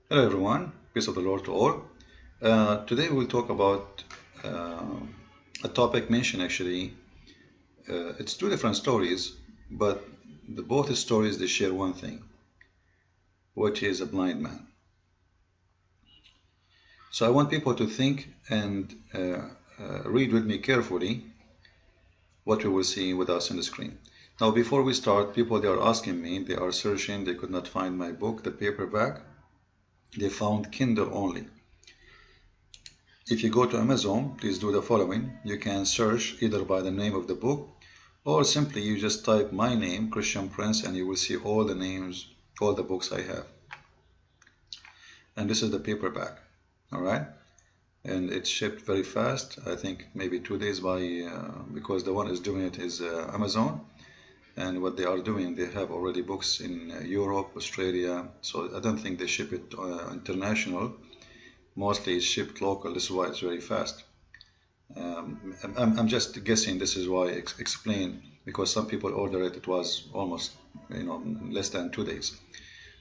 Hello everyone, peace of the Lord to all. Today we'll talk about a topic mentioned actually. It's two different stories, but both stories they share one thing, which is a blind man. So I want people to think and read with me carefully what we will see with us on the screen. Now before we start, people they are asking me, they are searching, they could not find my book, the paperback. They found Kindle only. If you go to Amazon, please do the following. You can search either by the name of the book or simply you just type my name, Christian Prince, and you will see all the names, all the books I have. And this is the paperback, all right? And it's shipped very fast. I think maybe 2 days because the one is doing it is Amazon. And what they are doing, they have already books in Europe, Australia. So I don't think they ship it international. Mostly it's shipped local. This is why it's very fast. I'm just guessing. This is why I explain, because some people order it. It was almost, less than 2 days.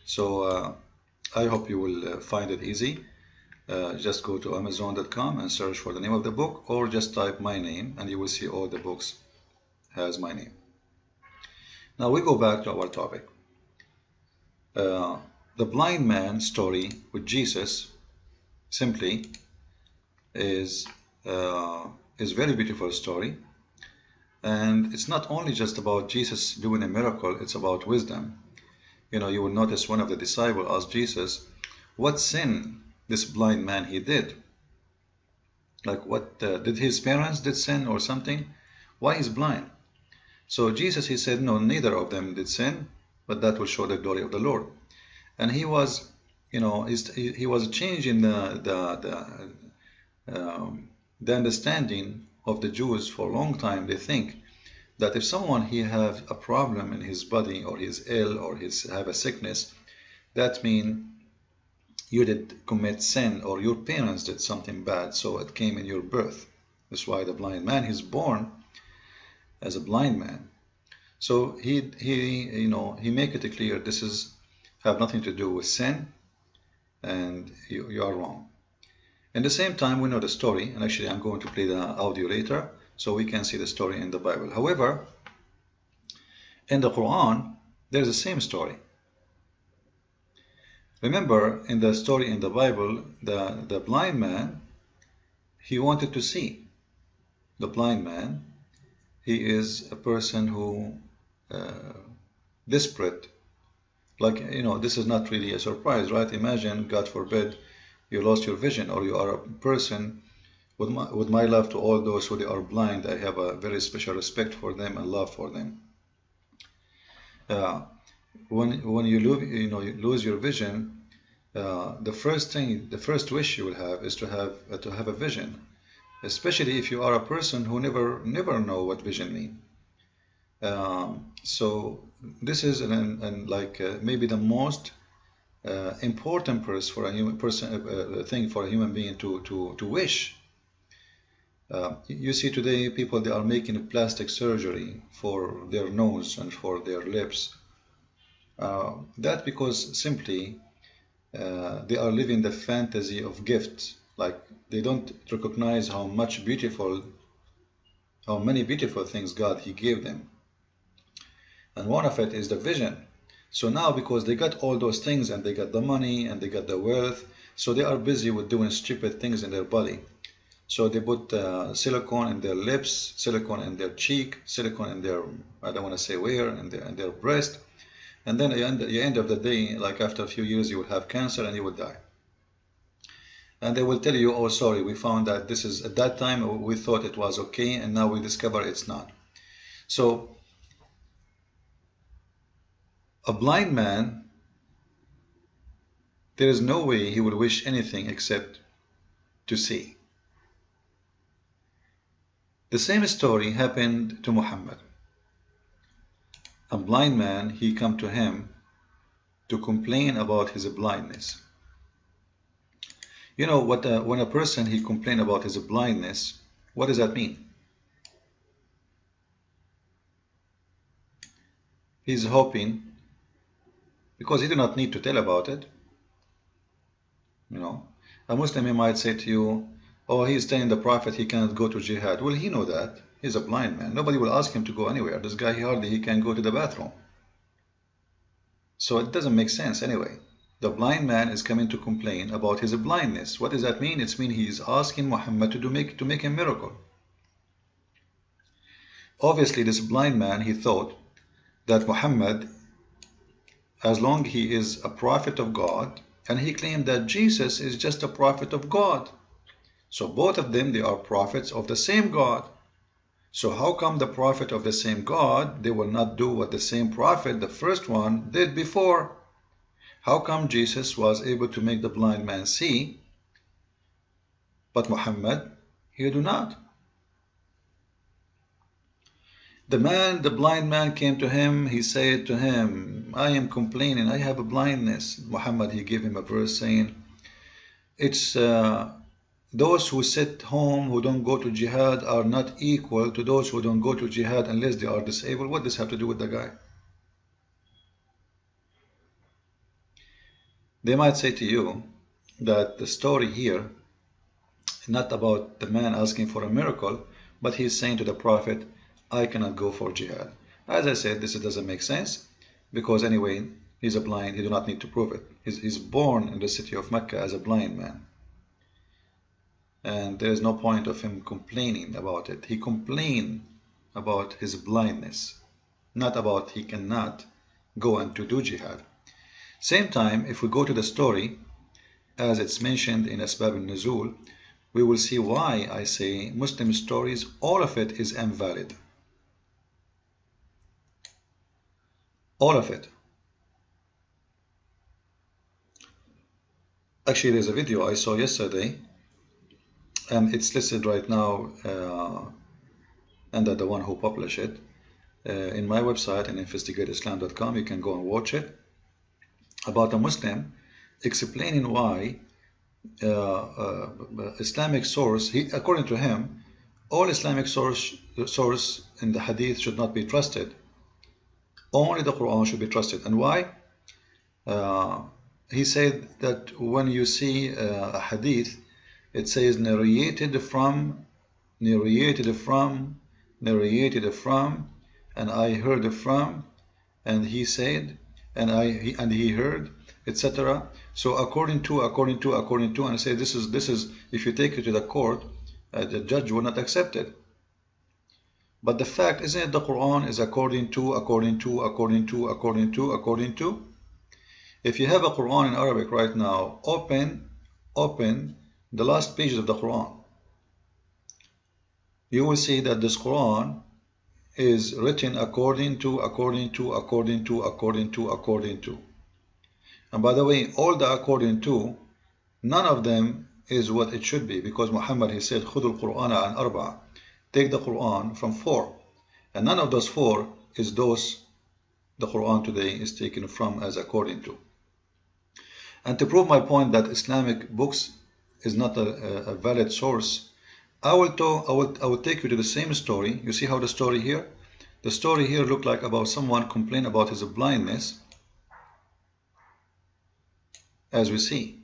So I hope you will find it easy. Just go to Amazon.com and search for the name of the book, or just type my name, and you will see all the books has my name. Now we go back to our topic. The blind man story with Jesus simply is very beautiful story, and it's not only just about Jesus doing a miracle, it's about wisdom. You will notice one of the disciples asked Jesus what sin this blind man he did. Like what did his parents did sin or something? Why he's blind? So Jesus he said no, neither of them did sin, but that will show the glory of the Lord. And he was he was changing the understanding of the Jews for a long time. They think that if someone he have a problem in his body, or he's ill, or he's have a sickness, that means you did commit sin, or your parents did something bad, so it came in your birth. That's why the blind man is born as a blind man. So he make it clear this is have nothing to do with sin, and you are wrong. At the same time, we know the story, and actually I'm going to play the audio later so we can see the story in the Bible. However, in the Quran, there's the same story. Remember, in the story in the Bible, the blind man, he wanted to see. The blind man, he is a person who desperate. Like, this is not really a surprise, right? Imagine, God forbid, you lost your vision, or you are a person with my love to all those who they are blind. I have a very special respect for them and love for them. When you lose your vision, the first wish you will have is to have a vision, especially if you are a person who never know what vision means. So this is maybe the most important thing for a human being to wish. You see today people they are making plastic surgery for their nose and for their lips. That because simply they are living the fantasy of gifts. Like they don't recognize how many beautiful things God He gave them. And one of it is the vision. So now because they got all those things, and they got the money and they got the wealth, so they are busy with doing stupid things in their body. So they put silicone in their lips, silicone in their cheek, silicone in their, I don't want to say where, in their breast. And then at the end of the day, like after a few years, you will have cancer and you will die. And they will tell you, oh, sorry, we found that this is, at that time, we thought it was okay, and now we discover it's not. So a blind man, there is no way he would wish anything except to see. The same story happened to Muhammad. A blind man, he come to him to complain about his blindness. You know what? When a person he complain about his blindness, what does that mean? He's hoping, because he do not need to tell about it. You know, a Muslim, he might say to you, oh, he's telling the Prophet he cannot go to jihad. Well, he know that. He's a blind man. Nobody will ask him to go anywhere. This guy, he can go to the bathroom. So it doesn't make sense anyway. The blind man is coming to complain about his blindness. What does that mean? It means he is asking Muhammad to make a miracle. Obviously, this blind man, he thought that Muhammad, as long he is a prophet of God, and he claimed that Jesus is just a prophet of God. So both of them, they are prophets of the same God. So how come the prophet of the same God, they will not do what the same prophet, the first one, did before? How come Jesus was able to make the blind man see, but Muhammad, he do not? The blind man came to him, he said to him, I am complaining, I have a blindness. Muhammad, he gave him a verse saying, it's those who sit home, who don't go to jihad, are not equal to those who don't go to jihad unless they are disabled. What does this have to do with the guy? They might say to you that the story here is not about the man asking for a miracle, but he's saying to the Prophet, I cannot go for jihad. As I said, this doesn't make sense, because anyway, he's a blind, he do not need to prove it. He's born in the city of Mecca as a blind man. And there is no point of him complaining about it. He complained about his blindness, not about he cannot go and to do jihad. Same time, if we go to the story, as it's mentioned in Asbab al-Nuzul, we will see why I say Muslim stories, all of it is invalid. All of it. Actually, there's a video I saw yesterday, and it's listed right now under the one who published it in my website, in investigateislam.com. You can go and watch it, about a Muslim explaining why Islamic source, according to him, all Islamic source in the hadith should not be trusted. Only the Quran should be trusted. And why? He said that when you see a hadith, it says narrated from, and I heard from, and he said, and he heard, etc. So according to, and I say this is if you take it to the court, the judge will not accept it. But the fact isn't it the Quran is according to. If you have a Quran in Arabic right now, open the last pages of the Quran. You will see that this Quran is written according to. And by the way, all the according to, none of them is what it should be, because Muhammad, he said, خُذُوا الْقُرْآنَ عَنْ أَرْبَعَ, take the Quran from 4, and none of those 4 is those the Quran today is taken from as according to. And to prove my point that Islamic books is not a valid source, I will take you to the same story. You see how the story here? The story here looked like about someone complained about his blindness, as we see.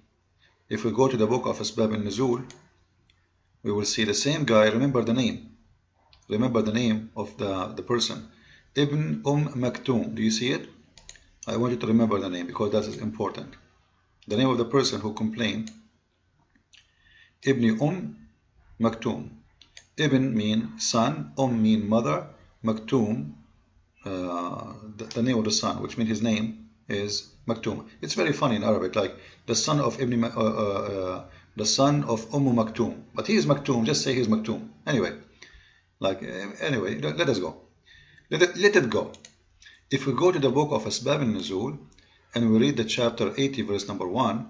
If we go to the book of Asbab al-Nuzul, we will see the same guy. Remember the name. Remember the name of the person. Ibn Maktum. Do you see it? I want you to remember the name because that is important. The name of the person who complained. Ibn Maktum. Ibn mean son, mean mother, Maktum, the name of the son, which means his name is Maktum. It's very funny in Arabic, like the son of Umm Maktum, but he is Maktum. Just say he's Maktum. Anyway, let us go. Let it go. If we go to the book of Asbab al-Nuzul and we read the chapter 80, verse number 1,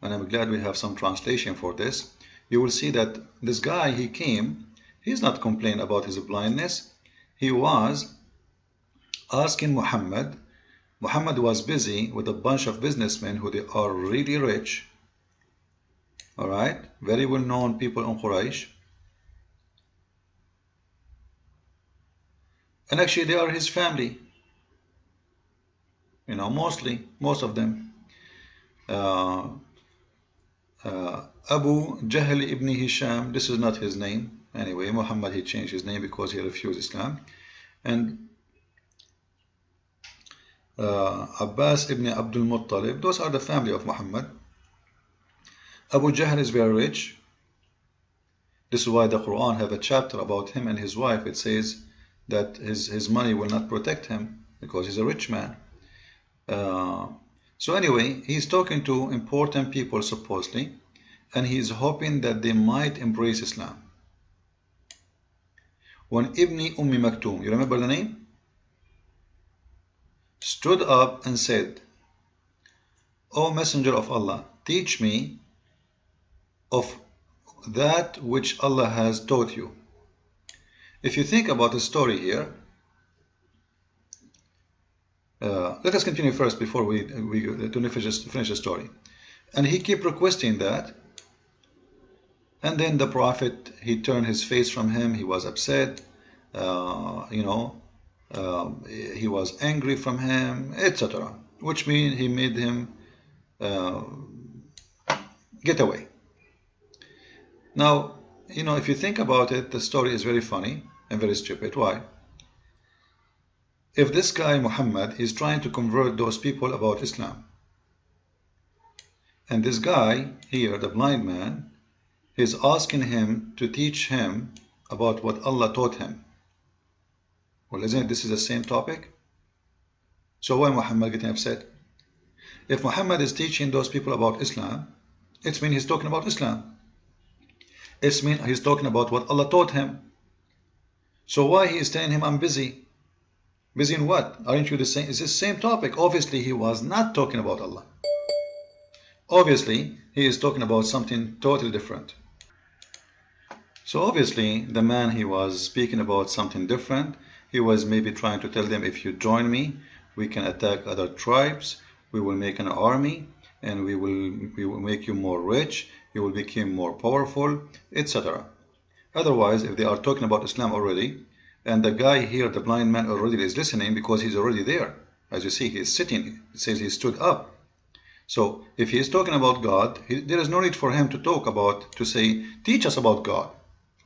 and I'm glad we have some translation for this, you will see that this guy, he came, he's not complaining about his blindness. He was asking Muhammad. Muhammad was busy with a bunch of businessmen who they are really rich, all right, very well-known people in Quraysh, and actually they are his family, you know, most of them. Abu Jahl ibn Hisham, this is not his name. Anyway, Muhammad, he changed his name because he refused Islam. And Abbas ibn Abd al-Muttalib, those are the family of Muhammad. Abu Jahl is very rich. This is why the Quran have a chapter about him and his wife. It says that his money will not protect him because he's a rich man. So anyway, he's talking to important people supposedly, and he's hoping that they might embrace Islam. When Ibn Maktum, you remember the name? Stood up and said, O Messenger of Allah, teach me of that which Allah has taught you. If you think about the story here, let us continue first before we finish the story. And he kept requesting that, and then the Prophet, he turned his face from him. He was upset, he was angry from him, etc. Which means he made him get away. Now, if you think about it, the story is very funny and very stupid. Why? If this guy Muhammad is trying to convert those people about Islam, and this guy here, the blind man, is asking him to teach him about what Allah taught him. Well, isn't this is the same topic? So why Muhammad getting upset? If Muhammad is teaching those people about Islam, it means he's talking about Islam. It means he's talking about what Allah taught him. So why he is telling him, I'm busy? Busy in what? Aren't you the same? It's the same topic. Obviously, he was not talking about Allah. Obviously, he is talking about something totally different. So obviously, the man, he was speaking about something different. He was maybe trying to tell them, if you join me, we can attack other tribes. We will make an army, and we will make you more rich. You will become more powerful, etc. Otherwise, if they are talking about Islam already, and the guy here, the blind man, already is listening because he's already there. As you see, he is sitting. It says he stood up. So if he is talking about God, there is no need for him to say, teach us about God.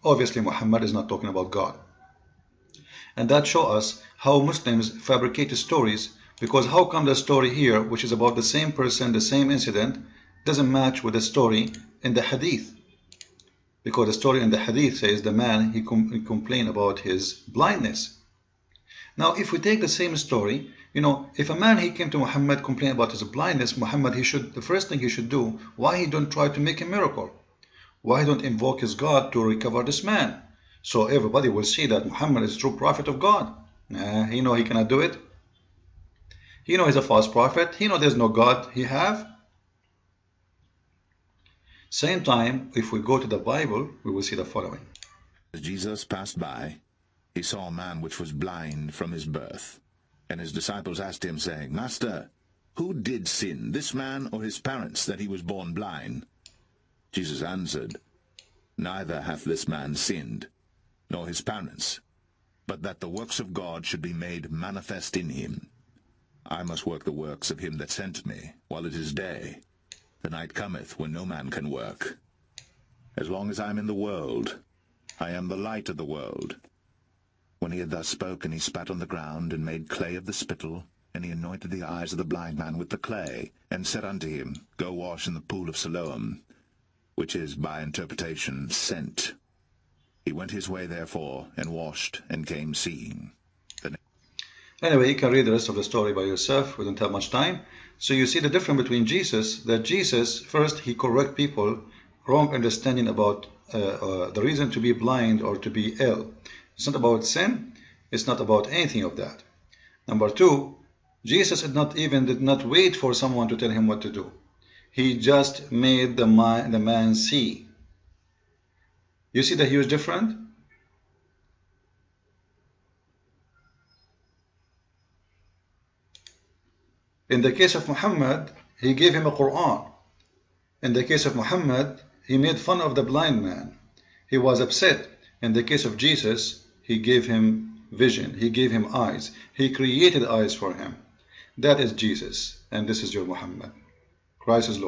Obviously, Muhammad is not talking about God. And that shows us how Muslims fabricate stories, because how come the story here, which is about the same person, the same incident, doesn't match with the story in the hadith? Because the story in the hadith says the man, he complained about his blindness. Now, if we take the same story, if a man, he came to Muhammad, complained about his blindness, Muhammad, the first thing he should do, why he don't try to make a miracle? Why he don't invoke his God to recover this man? So everybody will see that Muhammad is a true prophet of God. He cannot do it. He he's a false prophet. He there's no God he have. Same time, if we go to the Bible, we will see the following. As Jesus passed by, he saw a man which was blind from his birth. And his disciples asked him, saying, Master, who did sin, this man or his parents, that he was born blind? Jesus answered, Neither hath this man sinned, nor his parents, but that the works of God should be made manifest in him. I must work the works of him that sent me, while it is day. The night cometh when no man can work. As long as I am in the world, I am the light of the world. When he had thus spoken, he spat on the ground, and made clay of the spittle, and he anointed the eyes of the blind man with the clay, and said unto him, Go wash in the pool of Siloam, which is by interpretation, sent. He went his way therefore, and washed, and came seeing. Anyway, you can read the rest of the story by yourself. We don't have much time. So you see the difference between Jesus, that Jesus, first, he correct people wrong understanding about the reason to be blind or to be ill. It's not about sin. It's not about anything of that. Number two, Jesus did not wait for someone to tell him what to do. He just made the man see. You see the huge difference? In the case of Muhammad, he gave him a Quran. In the case of Muhammad, he made fun of the blind man. He was upset. In the case of Jesus, he gave him vision. He gave him eyes. He created eyes for him. That is Jesus. And this is your Muhammad. Christ is Lord.